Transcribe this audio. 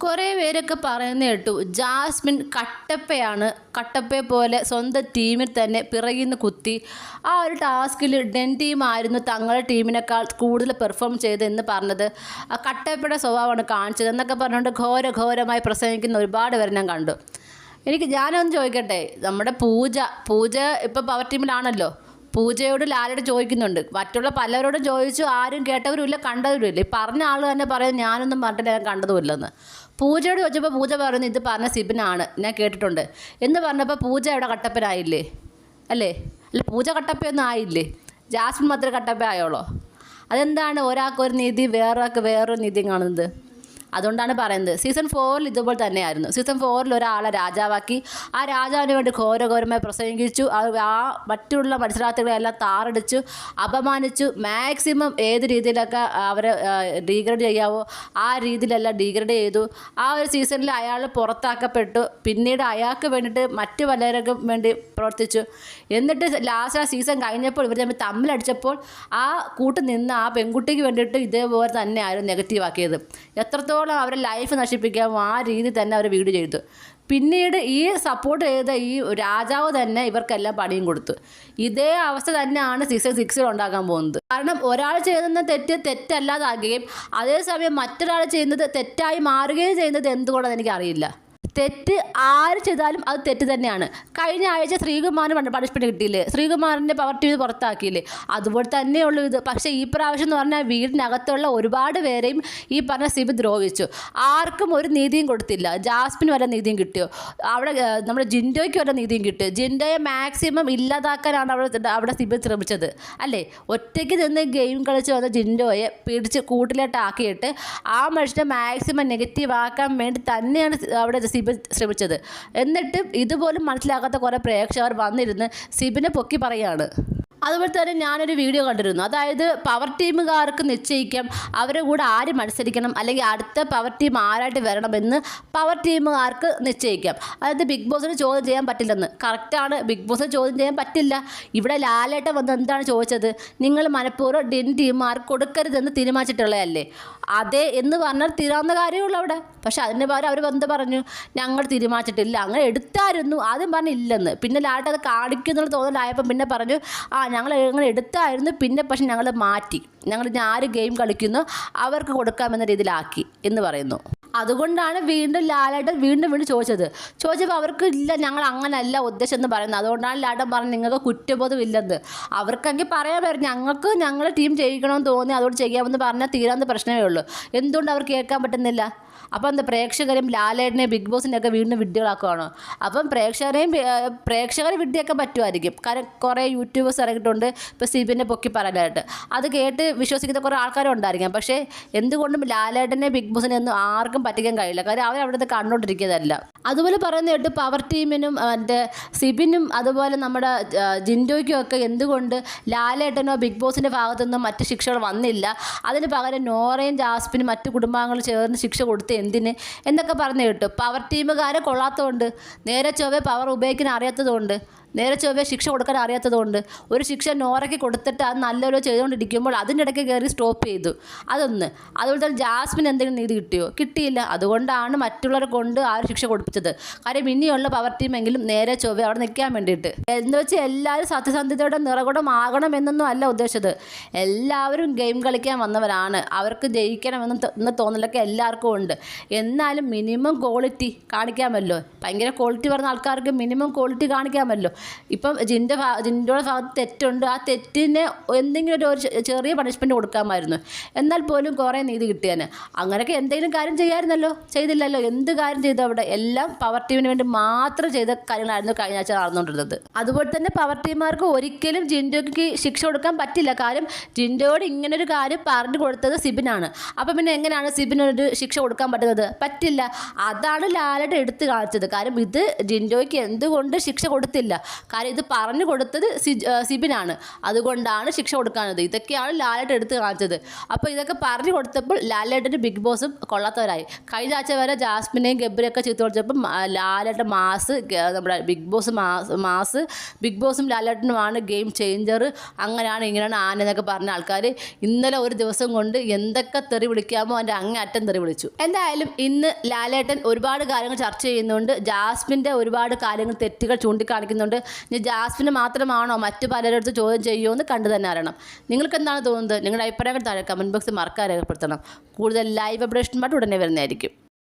കുറേ പേരൊക്കെ പറയുന്നത് കേട്ടു, ജാസ്മിൻ കട്ടപ്പയാണ്, കട്ടപ്പയെ പോലെ സ്വന്തം ടീമിൽ തന്നെ പിറകിൽ നിന്ന് കുത്തി ആ ഒരു ടാസ്കിൽ ഡെൻ ടീമായിരുന്നു തങ്ങളുടെ ടീമിനേക്കാൾ കൂടുതൽ പെർഫോം ചെയ്തതെന്ന് പറഞ്ഞത് ആ കട്ടപ്പയുടെ സ്വഭാവമാണ് കാണിച്ചത് എന്നൊക്കെ പറഞ്ഞുകൊണ്ട് ഘോരമായി പ്രസംഗിക്കുന്ന ഒരുപാട് പേരെ ഞാൻ കണ്ടു. ഞാനൊന്ന് ചോദിക്കട്ടെ, നമ്മുടെ പൂജ ഇപ്പോൾ പവർ ടീമിലാണല്ലോ. പൂജയോട് ലാലേട്ടൻ ചോദിക്കുന്നുണ്ട്, മറ്റുള്ള പലരോടും ചോദിച്ചു, ആരും കേട്ടവരുമില്ല കണ്ടവരുമില്ല. ഈ പറഞ്ഞ ആൾ തന്നെ പറയുന്നത് ഞാനൊന്നും പറഞ്ഞിട്ട് ഞാൻ കണ്ടതുമില്ലെന്ന്. പൂജയോട് ചോദിച്ചപ്പോൾ പൂജ പറയുന്നു ഇത് പറഞ്ഞ സിബിനാണ്, ഞാൻ കേട്ടിട്ടുണ്ട് എന്ന് പറഞ്ഞപ്പോൾ പൂജ ഇവിടെ കട്ടപ്പനായില്ലേ? അല്ല പൂജ കട്ടപ്പയൊന്നും ആയില്ലേ? ജാസ്മിൻ മാത്രമേ കട്ടപ്പ ആയോളോ? അതെന്താണ് ഒരാൾക്ക് ഒരു നീതി വേറൊരാൾക്ക് വേറൊരു നീതിയും കാണുന്നത്? അതുകൊണ്ടാണ് പറയുന്നത്. സീസൺ 4 ഇതുപോലെ തന്നെയായിരുന്നു. സീസൺ 4 ഒരാളെ രാജാവാക്കി ആ രാജാവിന് വേണ്ടി ഘോരമായി പ്രസംഗിച്ചു. ആ മറ്റുള്ള മത്സരാർത്ഥികളെല്ലാം താറടിച്ചു, അപമാനിച്ചു. മാക്സിമം ഏത് രീതിയിലൊക്കെ അവരെ ഡീഗ്രേഡ് ചെയ്യാവോ ആ രീതിയിലെല്ലാം ഡീഗ്രേഡ് ചെയ്തു. ആ ഒരു സീസണിൽ അയാൾ പുറത്താക്കപ്പെട്ടു. പിന്നീട് അയാൾക്ക് വേണ്ടിയിട്ട് മറ്റു പലർക്കും വേണ്ടി പ്രവർത്തിച്ചു. എന്നിട്ട് ലാസ്റ്റ് ആ സീസൺ കഴിഞ്ഞപ്പോൾ ഇവർ തമ്മിലടിച്ചപ്പോൾ ആ കൂട്ട് നിന്ന് ആ പെൺകുട്ടിക്ക് വേണ്ടിയിട്ട് ഇതേപോലെ തന്നെയായിരുന്നു നെഗറ്റീവ് ആക്കിയത്. എത്രത്തോളം അവരുടെ ലൈഫ് നശിപ്പിക്കാമോ ആ രീതി തന്നെ അവർ വീഡിയോ ചെയ്തു. പിന്നീട് ഈ സപ്പോർട്ട് ചെയ്ത ഈ രാജാവ് തന്നെ ഇവർക്കെല്ലാം പണിയും കൊടുത്തു. ഇതേ അവസ്ഥ തന്നെയാണ് സീസൺ 6 ഉണ്ടാകാൻ പോകുന്നത്. കാരണം ഒരാൾ ചെയ്യുന്ന തെറ്റല്ലാതാകുകയും അതേസമയം മറ്റൊരാൾ ചെയ്യുന്നത് തെറ്റായി മാറുകയും ചെയ്യുന്നത് എന്തുകൊണ്ടാണെന്ന് എനിക്കറിയില്ല. തെറ്റ് ആര് ചെയ്താലും അത് തെറ്റ് തന്നെയാണ്. കഴിഞ്ഞ ആഴ്ച ശ്രീകുമാറിന് പണിഷ്മെൻറ്റ് കിട്ടിയില്ലേ? ശ്രീകുമാറിൻ്റെ പവർ ടീം പുറത്താക്കിയില്ലേ? അതുപോലെ തന്നെയുള്ളൂ ഇത്. പക്ഷേ ഈ പ്രാവശ്യം എന്ന് പറഞ്ഞാൽ വീടിനകത്തുള്ള ഒരുപാട് പേരെയും ഈ പറഞ്ഞ സിബി ദ്രോഹിച്ചു. ആർക്കും ഒരു നീതിയും കൊടുത്തില്ല. ജാസ്മിന് വല്ല നീതിയും കിട്ടിയോ? അവിടെ നമ്മുടെ ജിൻഡോയ്ക്ക് വല്ല നീതിയും കിട്ടിയോ? ജിൻഡോയെ മാക്സിമം ഇല്ലാതാക്കാനാണ് അവിടെ സിബി ശ്രമിച്ചത് അല്ലേ? ഒറ്റയ്ക്ക് നിന്ന് ഗെയിം കളിച്ച് വന്ന ജിൻഡോയെ പിടിച്ച് കൂട്ടിലോട്ടാക്കിയിട്ട് ആ മനുഷ്യനെ മാക്സിമം നെഗറ്റീവ് ആക്കാൻ വേണ്ടി തന്നെയാണ് അവിടെ ശ്രമിച്ചത്. എന്നിട്ടും ഇതുപോലും മനസ്സിലാക്കാത്ത കുറേ പ്രേക്ഷകർ വന്നിരുന്ന് സിബിനെ പൊക്കി പറയുകയാണ്. അതുപോലെ തന്നെ ഞാനൊരു വീഡിയോ കണ്ടിരുന്നു. അതായത് പവർ ടീമുകാർക്ക് നിശ്ചയിക്കാം അവരുടെ കൂടെ ആര് മത്സരിക്കണം, അല്ലെങ്കിൽ അടുത്ത പവർ ടീം ആരായിട്ട് വരണമെന്ന് പവർ ടീമുകാർക്ക് നിശ്ചയിക്കാം. അതായത് ബിഗ് ബോസിന് ചോദ്യം ചെയ്യാൻ പറ്റില്ലെന്ന്. കറക്റ്റാണ്, ബിഗ് ബോസിന് ചോദ്യം ചെയ്യാൻ പറ്റില്ല. ഇവിടെ ലാലേട്ടൻ വന്ന് എന്താണ് ചോദിച്ചത്? നിങ്ങൾ മനഃപൂർവ്വം ഡെൻ ടീമുകാർക്ക് കൊടുക്കരുതെന്ന് തീരുമാനിച്ചിട്ടുള്ളതല്ലേ? അതെ എന്ന് പറഞ്ഞാൽ തീരാവുന്ന കാര്യമുള്ളൂ അവിടെ. പക്ഷെ അതിന് പകരം അവർ എന്ത് പറഞ്ഞു? ഞങ്ങൾ തീരുമാനിച്ചിട്ടില്ല, അങ്ങനെ എടുത്തായിരുന്നു. ആദ്യം പറഞ്ഞില്ലെന്ന്, പിന്നെ ലാലേട്ടൻ അത് കാണിക്കുന്നുള്ള തോന്നലായപ്പോൾ പിന്നെ പറഞ്ഞു ഞങ്ങൾ എടുത്തായിരുന്നു, പിന്നെ പക്ഷെ ഞങ്ങൾ മാറ്റി, ഞങ്ങൾ ആര് ഗെയിം കളിക്കുന്നു അവർക്ക് കൊടുക്കാമെന്ന രീതിയിലാക്കി എന്ന് പറയുന്നു. അതുകൊണ്ടാണ് വീണ്ടും ലാലേട്ടൻ വീണ്ടും ചോദിച്ചപ്പോൾ അവർക്ക് ഇല്ല, ഞങ്ങൾ അങ്ങനല്ല ഉദ്ദേശം എന്ന് പറയുന്നത്. അതുകൊണ്ടാണ് ലാലേട്ടൻ പറഞ്ഞത് നിങ്ങൾക്ക് കുറ്റബോധം ഇല്ലെന്ന്. അവർക്കെങ്കിൽ പറയാൻ പറ്റും ഞങ്ങൾക്ക് ഞങ്ങളുടെ ടീം ചെയ്യിക്കണമെന്ന് തോന്നി അതുകൊണ്ട് ചെയ്യാമെന്ന് പറഞ്ഞാൽ തീരാവുന്ന പ്രശ്നമേ ഉള്ളൂ. എന്തുകൊണ്ട് അവർക്ക് കേൾക്കാൻ പറ്റുന്നില്ല? അപ്പം എന്താ പ്രേക്ഷകരെയും ലാലേട്ടനെയും ബിഗ് ബോസിനെയൊക്കെ വീണ്ടും വിഡ്ഢികളാക്കുകയാണോ? അപ്പം പ്രേക്ഷകരെ വിഡ്ഢിയാക്കാൻ പറ്റുമായിരിക്കും. കാരണം കുറേ യൂട്യൂബേഴ്സ് ഇറങ്ങിയിട്ടുണ്ട് ഇപ്പോൾ സിബിനെ പൊക്കി പറയാനായിട്ട്. അത് കേട്ട് വിശ്വസിക്കുന്ന കുറേ ആൾക്കാരും ഉണ്ടായിരിക്കാം. പക്ഷേ എന്തുകൊണ്ടും ലാലേട്ടനെ ബിഗ് ബോസിനെ ഒന്നും ആർക്കും പറ്റിക്കാൻ കഴിയില്ല. കാര്യം അവരവിടുത്തെ കണ്ടുകൊണ്ടിരിക്കുന്നതല്ല. അതുപോലെ പറയുന്ന കേട്ട് പവർ ടീമിനും സിബിനും അതുപോലെ നമ്മുടെ ജിൻഡോയ്ക്കും ഒക്കെ എന്തുകൊണ്ട് ലാലേട്ടനോ ബിഗ് ബോസിൻ്റെ ഭാഗത്തുനിന്നും മറ്റ് ശിക്ഷകൾ വന്നില്ല, അതിന് പകരം നോറയും ജാസ്മിനും മറ്റു കുടുംബാംഗങ്ങളും ചേർന്ന് ശിക്ഷ കൊടുത്ത് എന്തിന് എന്നൊക്കെ പറഞ്ഞു കേട്ടു. പവർ ടീമുകാരെ കൊള്ളാത്തതുകൊണ്ട്, നേരെ ചൊവ്വേ പവർ ഉപയോഗിക്കാൻ അറിയാത്തതുകൊണ്ട്, നേരെ ചൊവ്വേ ശിക്ഷ കൊടുക്കാൻ അറിയാത്തതുകൊണ്ട്, ഒരു ശിക്ഷ നോറയ്ക്ക് കൊടുത്തിട്ട് അത് നല്ലൊരു ചെയ്തുകൊണ്ടിരിക്കുമ്പോൾ അതിനിടയ്ക്ക് കയറി സ്റ്റോപ്പ് ചെയ്തു. അതൊന്ന്. അതുപോലെ തന്നെ ജാസ്മിൻ എന്തെങ്കിലും നീതി കിട്ടിയോ? കിട്ടിയില്ല. അതുകൊണ്ടാണ് മറ്റുള്ളവരെ കൊണ്ട് ആ ഒരു ശിക്ഷ കൊടുപ്പിച്ചത്. കാര്യം ഇനിയുള്ള പവർ ടീമെങ്കിലും നേരെ ചൊവ്വേ അവിടെ നിൽക്കാൻ വേണ്ടിയിട്ട്. എന്ന് വെച്ച് എല്ലാവരും സത്യസന്ധതയോടെ നിറകുടമാകണം എന്നൊന്നും അല്ല ഉദ്ദേശിച്ചത്. എല്ലാവരും ഗെയിം കളിക്കാൻ വന്നവരാണ്. അവർക്ക് ജയിക്കണമെന്ന് തോന്നലൊക്കെ എല്ലാവർക്കും ഉണ്ട്. എന്നാലും മിനിമം ക്വാളിറ്റി കാണിക്കാമല്ലോ. ഭയങ്കര ക്വാളിറ്റി പറഞ്ഞ ആൾക്കാർക്ക് മിനിമം ക്വാളിറ്റി കാണിക്കാമല്ലോ. ഇപ്പം ജിൻഡോയുടെ ഭാഗത്ത് തെറ്റുണ്ട്, ആ തെറ്റിന് എന്തെങ്കിലും ഒരു ചെറിയ പണിഷ്മെൻറ്റ് കൊടുക്കാമായിരുന്നു. എന്നാൽ പോലും കുറേ നീതി കിട്ടിയാന്. അങ്ങനെയൊക്കെ എന്തെങ്കിലും കാര്യം ചെയ്യാമായിരുന്നല്ലോ, ചെയ്തില്ലല്ലോ. എന്ത് കാര്യം ചെയ്തു അവിടെ? എല്ലാം പവർ ടീമിന് വേണ്ടി മാത്രം ചെയ്ത കാര്യങ്ങളായിരുന്നു കഴിഞ്ഞ ആഴ്ച നടന്നുകൊണ്ടിരുന്നത്. അതുപോലെ തന്നെ പവർ ടീമുകാർക്ക് ഒരിക്കലും ജിൻഡോയ്ക്ക് ശിക്ഷ കൊടുക്കാൻ പറ്റില്ല. കാര്യം ജിൻഡോയോട് ഇങ്ങനൊരു കാര്യം പറഞ്ഞു കൊടുത്തത് സിബിനാണ്. അപ്പം പിന്നെ എങ്ങനെയാണ് സിബിനൊരു ശിക്ഷ കൊടുക്കാൻ പറ്റുന്നത്? പറ്റില്ല. അതാണ് ലാലേട്ടൻ എടുത്ത് കാണിച്ചത്. കാര്യം ഇത് ജിൻഡോയ്ക്ക് എന്തുകൊണ്ട് ശിക്ഷ കൊടുത്തില്ല? കാര്യം ഇത് പറഞ്ഞു കൊടുത്തത് സിബിനാണ്, അതുകൊണ്ടാണ് ശിക്ഷ കൊടുക്കാനത്. ഇതൊക്കെയാണ് ലാലേട്ടൻ എടുത്ത് കാണിച്ചത്. അപ്പോൾ ഇതൊക്കെ പറഞ്ഞു കൊടുത്തപ്പോൾ ലാലേട്ടൻ്റെ ബിഗ് ബോസും കൊള്ളാത്തവരായി. കഴിഞ്ഞ ആഴ്ച വരെ ജാസ്മിനെയും ഗബ്രിയൊക്കെ ചീത്ത കൊടുത്തപ്പം ലാലേട്ടൻ മാസ്, നമ്മുടെ ബിഗ് ബോസ് മാസ്, ബിഗ് ബോസും ലാലേട്ടനുമാണ് ഗെയിം ചേഞ്ചർ, അങ്ങനെയാണ് ഇങ്ങനെയാണ് ആനെന്നൊക്കെ പറഞ്ഞ ആൾക്കാർ ഇന്നലെ ഒരു ദിവസം കൊണ്ട് എന്തൊക്കെ തെറി വിളിക്കാമോ അതിൻ്റെ അങ്ങേയറ്റം തെറി വിളിച്ചു. എന്തായാലും ഇന്ന് ലാലേട്ടൻ ഒരുപാട് കാര്യങ്ങൾ ചർച്ച ചെയ്യുന്നുണ്ട്. ജാസ്മിൻ്റെ ഒരുപാട് കാര്യങ്ങൾ തെറ്റുകൾ ചൂണ്ടിക്കാണിക്കുന്നുണ്ട്. ഇനി ജാസ്മിന് മാത്രമാണോ മറ്റു പലരുടെ ചോദ്യം ചെയ്യുമോ എന്ന് കണ്ടു തന്നെ അറിയണം. നിങ്ങൾക്ക് എന്താണ് തോന്നുന്നത്? നിങ്ങളുടെ അഭിപ്രായങ്ങൾ താഴെ കമൻറ്റ് ബോക്സിൽ മറക്കാൻ രേഖപ്പെടുത്തണം. കൂടുതൽ ലൈവ് അപ്ഡേഷനുമായിട്ട് ഉടനെ വരുന്നതായിരിക്കും.